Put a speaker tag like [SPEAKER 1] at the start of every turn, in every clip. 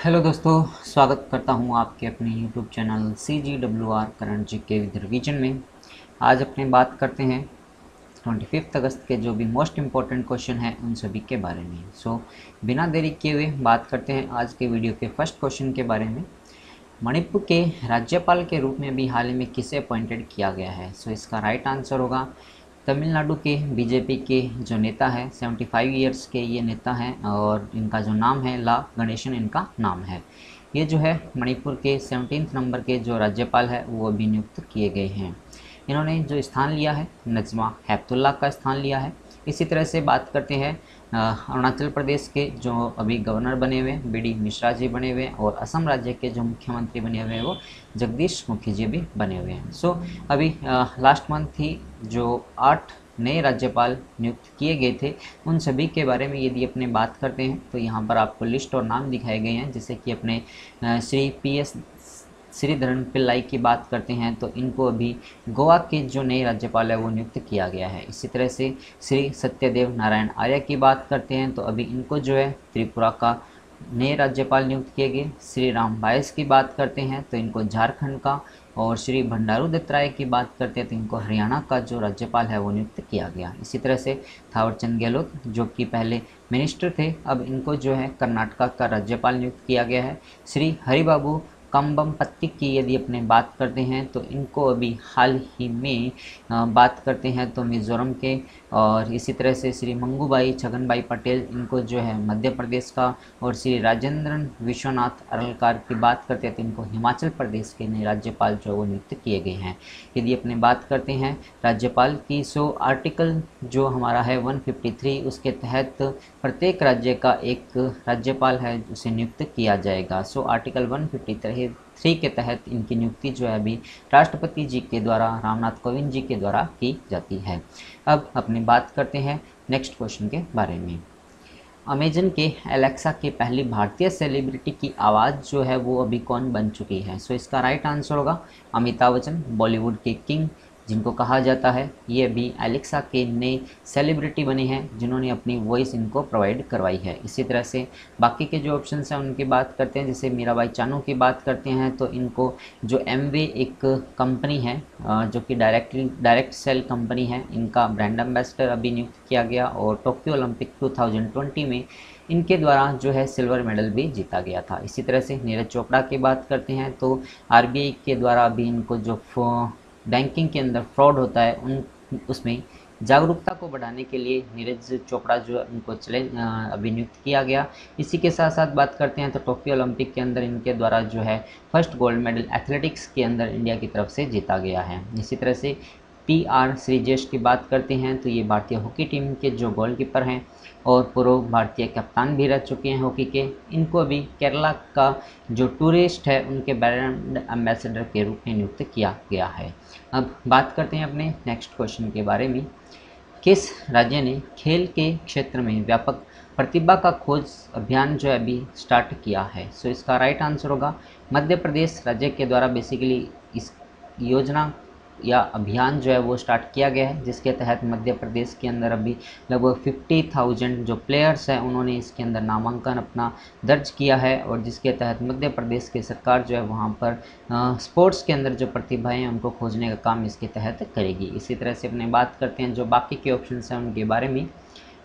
[SPEAKER 1] Hello दोस्तों, स्वागत करता हूं आपके अपने YouTube channel CGWR current GK with revision में। आज अपने बात करते हैं 25 अगस्त के जो भी मोस्ट इम्पोर्टेंट क्वेश्चन हैं उन सभी के बारे में। बिना देरी किए हुए बात करते हैं आज के वीडियो के फर्स्ट क्वेश्चन के बारे में। मणिपुर के राज्यपाल के रूप में भी हाल ही में किसे अपॉइंटेड किया गया है? इसका राइट आंसर होगा तमिलनाडु के बीजेपी के जो नेता हैं, 75 ईयर्स के ये नेता हैं और इनका जो नाम है ला गणेशन इनका नाम है। ये जो है मणिपुर के 17 नंबर के जो राज्यपाल है वो अभी नियुक्त किए गए हैं। इन्होंने जो स्थान लिया है नजमा हेपतुल्ला का स्थान लिया है। इसी तरह से बात करते हैं अरुणाचल प्रदेश के जो अभी गवर्नर बने हुए हैं BD मिश्रा जी बने हुए हैं, और असम राज्य के जो मुख्यमंत्री बने हुए हैं वो जगदीश मुखी जी भी बने हुए हैं। अभी लास्ट मंथ ही जो 8 नए राज्यपाल नियुक्त किए गए थे उन सभी के बारे में यदि अपने बात करते हैं तो यहाँ पर आपको लिस्ट और नाम दिखाए गए हैं। जैसे कि अपने श्री PS श्रीधरन पिल्लाई की बात करते हैं तो इनको अभी गोवा के जो नए राज्यपाल है वो नियुक्त किया गया है। इसी तरह से श्री सत्यदेव नारायण आर्य की बात करते हैं तो अभी इनको जो है त्रिपुरा का नए राज्यपाल नियुक्त किए गए। श्री राम बायस की बात करते हैं तो इनको झारखंड का, और श्री भंडारू दत्तात्रेय की बात करते हैं तो इनको हरियाणा का जो राज्यपाल है वो नियुक्त किया गया। इसी तरह से थावरचंद गहलोत जो कि पहले मिनिस्टर थे, अब इनको जो है कर्नाटका का राज्यपाल नियुक्त किया गया है। श्री हरिबाबू कम्बमपत्ती की यदि अपने बात करते हैं तो इनको अभी हाल ही में बात करते हैं तो मिज़ोरम के, और इसी तरह से श्री मंगूबाई छगनभाई पटेल इनको जो है मध्य प्रदेश का, और श्री राजेंद्रन विश्वनाथ अरलकार की बात करते हैं तो इनको हिमाचल प्रदेश के नए राज्यपाल जो वो नियुक्त किए गए हैं। यदि अपने बात करते हैं राज्यपाल की, आर्टिकल जो हमारा है 153 उसके तहत प्रत्येक राज्य का एक राज्यपाल है उसे नियुक्त किया जाएगा। आर्टिकल 153 के तहत इनकी नियुक्ति जो है अभी राष्ट्रपति जी के द्वारा, रामनाथ कोविंद जी के द्वारा की जाती है। अब अपनी बात करते हैं नेक्स्ट क्वेश्चन के बारे में। अमेजन के एलेक्सा की पहली भारतीय सेलिब्रिटी की आवाज़ जो है वो अभी कौन बन चुकी है? इसका राइट आंसर होगा अमिताभ बच्चन, बॉलीवुड के किंग जिनको कहा जाता है। ये अभी एलेक्सा के नए सेलिब्रिटी बने हैं जिन्होंने अपनी वॉइस इनको प्रोवाइड करवाई है। इसी तरह से बाकी के जो ऑप्शंस हैं उनकी बात करते हैं। जैसे मीराबाई चानू की बात करते हैं तो इनको जो एमवे एक कंपनी है जो कि डायरेक्ट सेल कंपनी है, इनका ब्रांड एम्बेसडर अभी नियुक्त किया गया, और टोक्यो ओलंपिक 2020 में इनके द्वारा जो है सिल्वर मेडल भी जीता गया था। इसी तरह से नीरज चोपड़ा की बात करते हैं तो RBI के द्वारा अभी इनको जो बैंकिंग के अंदर फ्रॉड होता है उसमें जागरूकता को बढ़ाने के लिए नीरज चोपड़ा जो उनको अभी नियुक्त किया गया। इसी के साथ साथ बात करते हैं तो टोक्यो ओलंपिक के अंदर इनके द्वारा जो है फर्स्ट गोल्ड मेडल एथलेटिक्स के अंदर इंडिया की तरफ से जीता गया है। इसी तरह से PR श्रीजेश की बात करते हैं तो ये भारतीय हॉकी टीम के जो गोलकीपर हैं और पूर्व भारतीय कप्तान भी रह चुके हैं हॉकी के। इनको अभी केरला का जो टूरिस्ट है उनके ब्रांड एम्बेसडर के रूप में नियुक्त किया गया है। अब बात करते हैं अपने नेक्स्ट क्वेश्चन के बारे में। किस राज्य ने खेल के क्षेत्र में व्यापक प्रतिभा का खोज अभियान जो है अभी स्टार्ट किया है? इसका राइट आंसर होगा मध्य प्रदेश राज्य के द्वारा बेसिकली इस योजना या अभियान जो है वो स्टार्ट किया गया है, जिसके तहत मध्य प्रदेश के अंदर अभी लगभग 50,000 जो प्लेयर्स हैं उन्होंने इसके अंदर नामांकन अपना दर्ज किया है, और जिसके तहत मध्य प्रदेश की सरकार जो है वहाँ पर स्पोर्ट्स के अंदर जो प्रतिभाएं हैं उनको खोजने का काम इसके तहत करेगी। इसी तरह से अपने बात करते हैं जो बाकी के ऑप्शन हैं उनके बारे में।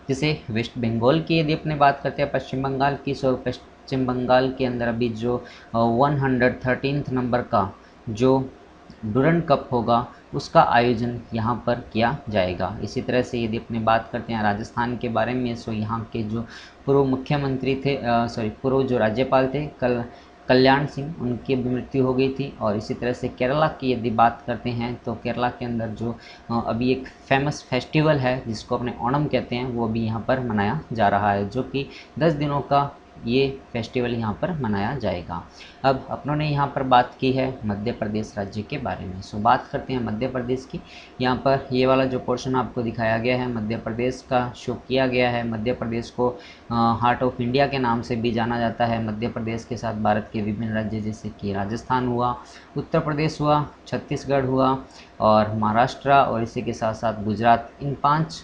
[SPEAKER 1] जैसे वेस्ट बंगाल की यदि अपने बात करते हैं पश्चिम बंगाल की, पश्चिम बंगाल के अंदर अभी जो 113 नंबर का जो डुरंड कप होगा उसका आयोजन यहाँ पर किया जाएगा। इसी तरह से यदि अपनी बात करते हैं राजस्थान के बारे में, यहाँ के जो पूर्व मुख्यमंत्री थे पूर्व जो राज्यपाल थे कल्याण सिंह, उनकी भी मृत्यु हो गई थी। और इसी तरह से केरला की यदि बात करते हैं तो केरला के अंदर जो अभी एक फेमस फेस्टिवल है जिसको अपने ओणम कहते हैं वो अभी यहाँ पर मनाया जा रहा है, जो कि 10 दिनों का ये फेस्टिवल यहाँ पर मनाया जाएगा। अब अपनों ने यहाँ पर बात की है मध्य प्रदेश राज्य के बारे में। बात करते हैं मध्य प्रदेश की। यहाँ पर ये वाला जो पोर्शन आपको दिखाया गया है मध्य प्रदेश का शो किया गया है। मध्य प्रदेश को हार्ट ऑफ इंडिया के नाम से भी जाना जाता है। मध्य प्रदेश के साथ भारत के विभिन्न राज्य जैसे कि राजस्थान हुआ, उत्तर प्रदेश हुआ, छत्तीसगढ़ हुआ और महाराष्ट्र, और इसी के साथ साथ गुजरात, इन 5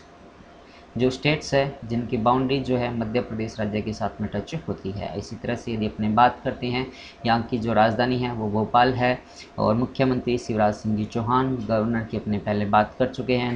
[SPEAKER 1] जो स्टेट्स है जिनकी बाउंड्री जो है मध्य प्रदेश राज्य के साथ में टच होती है। इसी तरह से यदि अपने बात करते हैं, यहाँ की जो राजधानी है वो भोपाल है और मुख्यमंत्री शिवराज सिंह जी चौहान, गवर्नर की अपने पहले बात कर चुके हैं।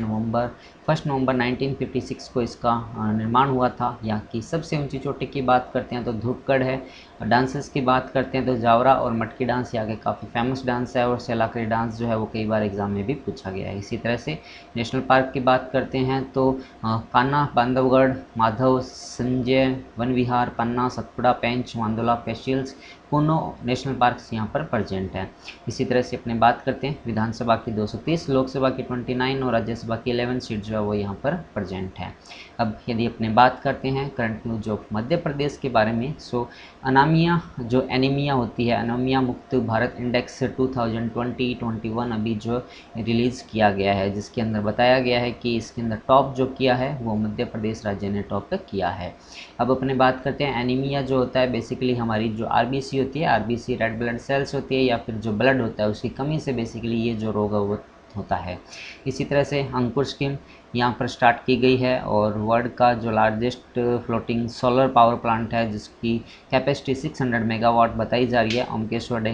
[SPEAKER 1] 1 नवंबर 1956 को इसका निर्माण हुआ था। यहाँ की सबसे ऊंची चोटी की बात करते हैं तो धूपगढ़ है। डांसेस की बात करते हैं तो जावरा और मटकी डांस यहाँ के काफ़ी फेमस डांस है और सेलाकरी डांस जो है वो कई बार एग्जाम में भी पूछा गया है। इसी तरह से नेशनल पार्क की बात करते हैं तो कान्हा, बांधवगढ़, माधव, संजय, वन विहार, पन्ना, सतपुड़ा, पेंच, मांदोला, पेशिल्स, कूनो नेशनल पार्क्स यहाँ पर प्रेजेंट है। इसी तरह से अपने बात करते हैं विधानसभा की 230, लोकसभा की 29 और राज्यसभा की 11 सीट जो है वो यहाँ पर प्रेजेंट है। अब यदि अपने बात करते हैं current news of Madhya Pradesh के बारे में, सो अनामिया जो एनीमिया होती है, अनामिया मुक्त भारत इंडेक्स 2020-21 अभी जो रिलीज़ किया गया है, जिसके अंदर बताया गया है कि इसके अंदर टॉप जो किया है वो मध्य प्रदेश राज्य ने टॉप किया है। अब अपने बात करते हैं एनीमिया जो होता है बेसिकली हमारी जो आरबीसी होती है, आरबीसी रेड ब्लड सेल्स होती है या फिर जो ब्लड होता है उसकी कमी से बेसिकली ये जो रोग है वो होता है। इसी तरह से अंकुर स्कीम यहाँ पर स्टार्ट की गई है और वर्ल्ड का जो largest floating solar power plant है जिसकी कैपेसिटी 600 मेगावाट बताई जा रही है, ओमकेश्वर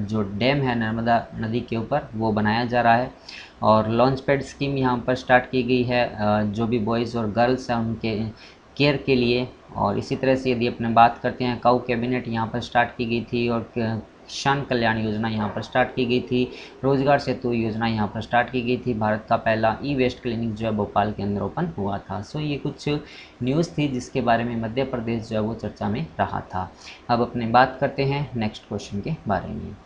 [SPEAKER 1] जो डैम है नर्मदा नदी के ऊपर वो बनाया जा रहा है। और लॉन्च पैड स्कीम यहाँ पर स्टार्ट की गई है जो भी बॉयज़ और गर्ल्स हैं उनके केयर के लिए। और इसी तरह से यदि अपने बात करते हैं काउ कैबिनेट यहाँ पर स्टार्ट की गई थी और किसान कल्याण योजना यहाँ पर स्टार्ट की गई थी, रोजगार सेतु योजना यहाँ पर स्टार्ट की गई थी, भारत का पहला ई वेस्ट क्लिनिक जो है भोपाल के अंदर ओपन हुआ था। सो ये कुछ न्यूज़ थी जिसके बारे में मध्य प्रदेश जो है वो चर्चा में रहा था। अब अपने बात करते हैं नेक्स्ट क्वेश्चन के बारे में।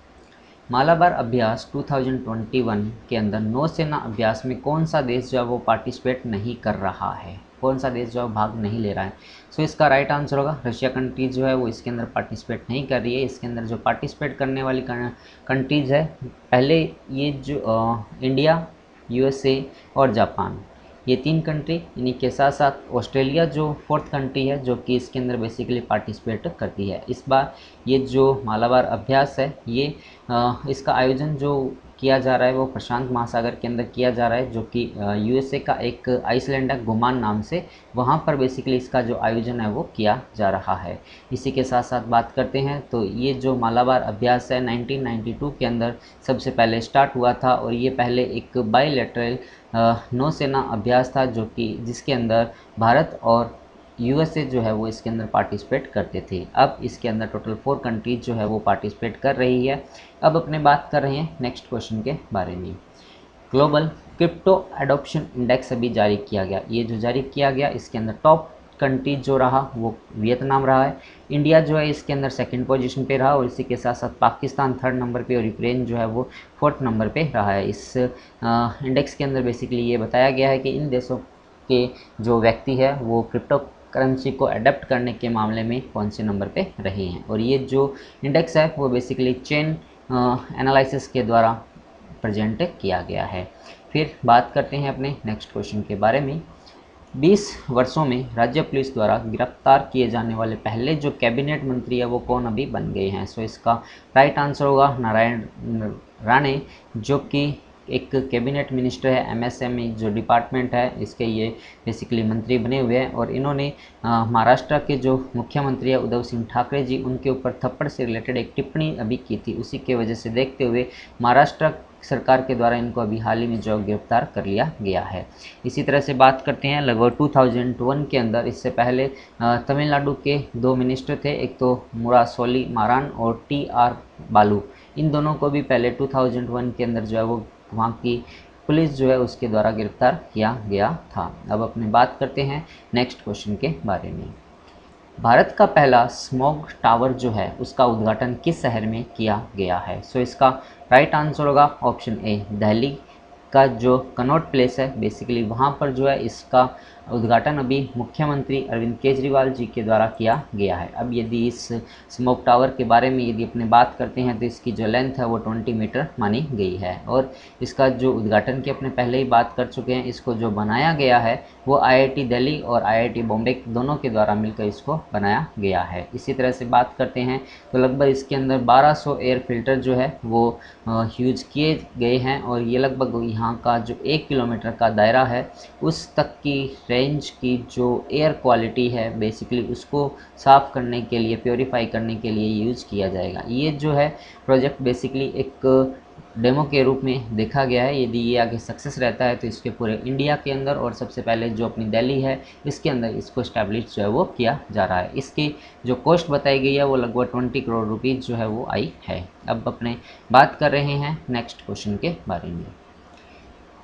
[SPEAKER 1] मालाबार अभ्यास 2021 के अंदर नौसेना अभ्यास में कौन सा देश जो है वो पार्टिसिपेट नहीं कर रहा है, कौन सा देश जो है भाग नहीं ले रहा है? सो इसका राइट आंसर होगा रशिया कंट्रीज जो है वो इसके अंदर पार्टिसिपेट नहीं कर रही है। इसके अंदर जो पार्टिसिपेट करने वाली कंट्रीज़ है पहले ये जो इंडिया, यूएसए और जापान, ये 3 कंट्री, इन्हीं के साथ साथ ऑस्ट्रेलिया जो 4th कंट्री है जो कि इसके अंदर बेसिकली पार्टिसिपेट करती है। इस बार ये जो मालाबार अभ्यास है ये इसका आयोजन जो किया जा रहा है वो प्रशांत महासागर के अंदर किया जा रहा है जो कि यूएसए का एक आइसलैंड है गुमान नाम से, वहाँ पर बेसिकली इसका जो आयोजन है वो किया जा रहा है। इसी के साथ साथ बात करते हैं तो ये जो मालाबार अभ्यास है 1992 के अंदर सबसे पहले स्टार्ट हुआ था और ये पहले एक बाईलैटरल नौसेना अभ्यास था जो कि जिसके अंदर भारत और यूएसए जो है वो इसके अंदर पार्टिसिपेट करते थे। अब इसके अंदर टोटल 4 कंट्रीज जो है वो पार्टिसिपेट कर रही है। अब अपने बात कर रहे हैं नेक्स्ट क्वेश्चन के बारे में। ग्लोबल क्रिप्टो एडॉप्शन इंडेक्स अभी जारी किया गया, ये जो जारी किया गया इसके अंदर टॉप कंट्री जो रहा वो वियतनाम रहा है, इंडिया जो है इसके अंदर 2nd पोजीशन पे रहा और इसी के साथ साथ पाकिस्तान 3rd नंबर पे और यूक्रेन जो है वो 4th नंबर पे रहा है। इस इंडेक्स के अंदर बेसिकली ये बताया गया है कि इन देशों के जो व्यक्ति है वो क्रिप्टो करेंसी को अडेप्ट करने के मामले में कौन से नंबर पे रहे हैं। और ये जो इंडेक्स है वो बेसिकली चेन एनालिसिस के द्वारा प्रेजेंट किया गया है। फिर बात करते हैं अपने नेक्स्ट क्वेश्चन के बारे में। 20 वर्षों में राज्य पुलिस द्वारा गिरफ्तार किए जाने वाले पहले जो कैबिनेट मंत्री है वो कौन अभी बन गए हैं? सो इसका राइट आंसर होगा नारायण राणे जो कि एक कैबिनेट मिनिस्टर है, एमएसएमई जो डिपार्टमेंट है इसके ये बेसिकली मंत्री बने हुए हैं। और इन्होंने महाराष्ट्र के जो मुख्यमंत्री है उद्धव सिंह ठाकरे जी उनके ऊपर थप्पड़ से रिलेटेड एक टिप्पणी अभी की थी, उसी के वजह से देखते हुए महाराष्ट्र सरकार के द्वारा इनको अभी हाल ही में जो गिरफ्तार कर लिया गया है। इसी तरह से बात करते हैं लगभग 2001 के अंदर, इससे पहले तमिलनाडु के 2 मिनिस्टर थे, एक तो मुरासोली मारान और TR बालू, इन दोनों को भी पहले 2001 के अंदर जो है वो वहाँ की पुलिस जो है उसके द्वारा गिरफ्तार किया गया था। अब अपने बात करते हैं नेक्स्ट क्वेश्चन के बारे में। भारत का पहला स्मॉग टावर जो है उसका उद्घाटन किस शहर में किया गया है? सो इसका राइट आंसर होगा ऑप्शन ए, दिल्ली का जो कनॉट प्लेस है बेसिकली वहाँ पर जो है इसका उद्घाटन अभी मुख्यमंत्री अरविंद केजरीवाल जी के द्वारा किया गया है। अब यदि इस स्मोक टावर के बारे में यदि अपने बात करते हैं तो इसकी जो लेंथ है वो 20 मीटर मानी गई है और इसका जो उद्घाटन की अपने पहले ही बात कर चुके हैं, इसको जो बनाया गया है वो IIT दिल्ली और IIT बॉम्बे दोनों के द्वारा मिलकर इसको बनाया गया है। इसी तरह से बात करते हैं तो लगभग इसके अंदर 1200 एयर फिल्टर जो है वो यूज किए गए हैं और ये लगभग यहाँ का जो 1 किलोमीटर का दायरा है उस तक की रेंज की जो एयर क्वालिटी है बेसिकली उसको साफ़ करने के लिए, प्योरीफाई करने के लिए यूज़ किया जाएगा। ये जो है प्रोजेक्ट बेसिकली एक डेमो के रूप में देखा गया है। यदि ये आगे सक्सेस रहता है तो इसके पूरे इंडिया के अंदर और सबसे पहले जो अपनी दिल्ली है इसके अंदर इसको इस्टेब्लिश जो है वो किया जा रहा है। इसकी जो कॉस्ट बताई गई है वो लगभग 20 करोड़ रुपीज़ जो है वो आई है। अब अपने बात कर रहे हैं नेक्स्ट क्वेश्चन के बारे में।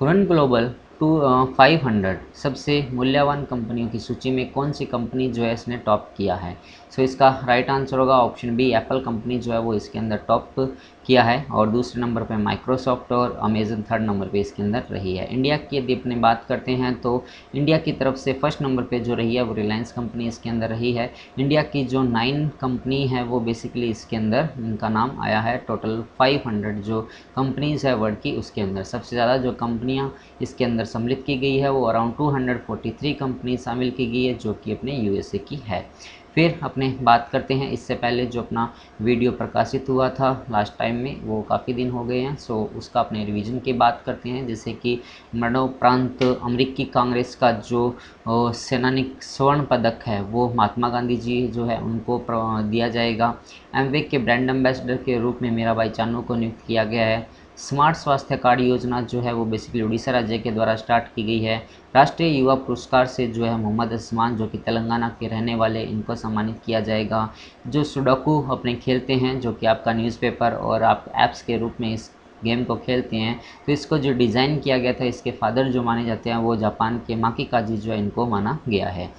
[SPEAKER 1] हुरन ग्लोबल 500 सबसे मूल्यवान कंपनियों की सूची में कौन सी कंपनी जो है इसने टॉप किया है? सो इसका राइट आंसर होगा ऑप्शन बी, एप्पल कंपनी जो है वो इसके अंदर टॉप किया है और दूसरे नंबर पे माइक्रोसॉफ्ट और अमेजन थर्ड नंबर पे इसके अंदर रही है। इंडिया की यदि अपनी बात करते हैं तो इंडिया की तरफ से फर्स्ट नंबर पे जो रही है वो रिलायंस कंपनी इसके अंदर रही है। इंडिया की जो 9 कंपनी है वो बेसिकली इसके अंदर इनका नाम आया है। टोटल 500 जो कंपनीज़ है वर्ल्ड की उसके अंदर सबसे ज़्यादा जो कंपनियाँ इसके अंदर सम्मिलित की गई है वो अराउंड 243 कंपनी शामिल की गई है जो कि अपने यूएसए की है। फिर अपने बात करते हैं इससे पहले जो अपना वीडियो प्रकाशित हुआ था लास्ट टाइम में, वो काफ़ी दिन हो गए हैं, सो उसका अपने रिवीजन की बात करते हैं। जैसे कि मरणोपरांत अमेरिकी कांग्रेस का जो सैनिक स्वर्ण पदक है वो महात्मा गांधी जी जो है उनको दिया जाएगा। एमवेक के ब्रांड एम्बेसडर के रूप में मीराबाई चानू को नियुक्त किया गया है। स्मार्ट स्वास्थ्य कार्ड योजना जो है वो बेसिकली उड़ीसा राज्य के द्वारा स्टार्ट की गई है। राष्ट्रीय युवा पुरस्कार से जो है मोहम्मद उस्मान जो कि तेलंगाना के रहने वाले, इनको सम्मानित किया जाएगा। जो सुडोकू अपने खेलते हैं जो कि आपका न्यूज़पेपर और आप ऐप्स के रूप में इस गेम को खेलते हैं, तो इसको जो डिज़ाइन किया गया था इसके फादर जो माने जाते हैं वो जापान के माकी काजी जो है इनको माना गया है।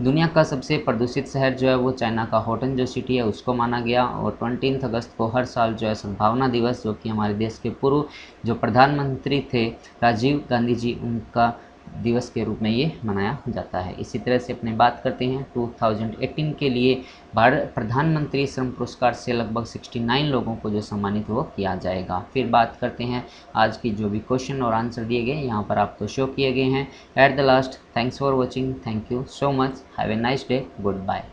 [SPEAKER 1] दुनिया का सबसे प्रदूषित शहर जो है वो चाइना का होटन जो सिटी है उसको माना गया। और 20 अगस्त को हर साल जो है सद्भावना दिवस जो कि हमारे देश के पूर्व जो प्रधानमंत्री थे राजीव गांधी जी उनका दिवस के रूप में ये मनाया जाता है। इसी तरह से अपने बात करते हैं 2018 के लिए भारत प्रधानमंत्री श्रम पुरस्कार से लगभग 69 लोगों को जो सम्मानित वो किया जाएगा। फिर बात करते हैं आज की जो भी क्वेश्चन और आंसर दिए गए यहाँ पर आपको शो किए गए हैं at the last. Thanks for watching, thank you so much, have a nice day, good bye.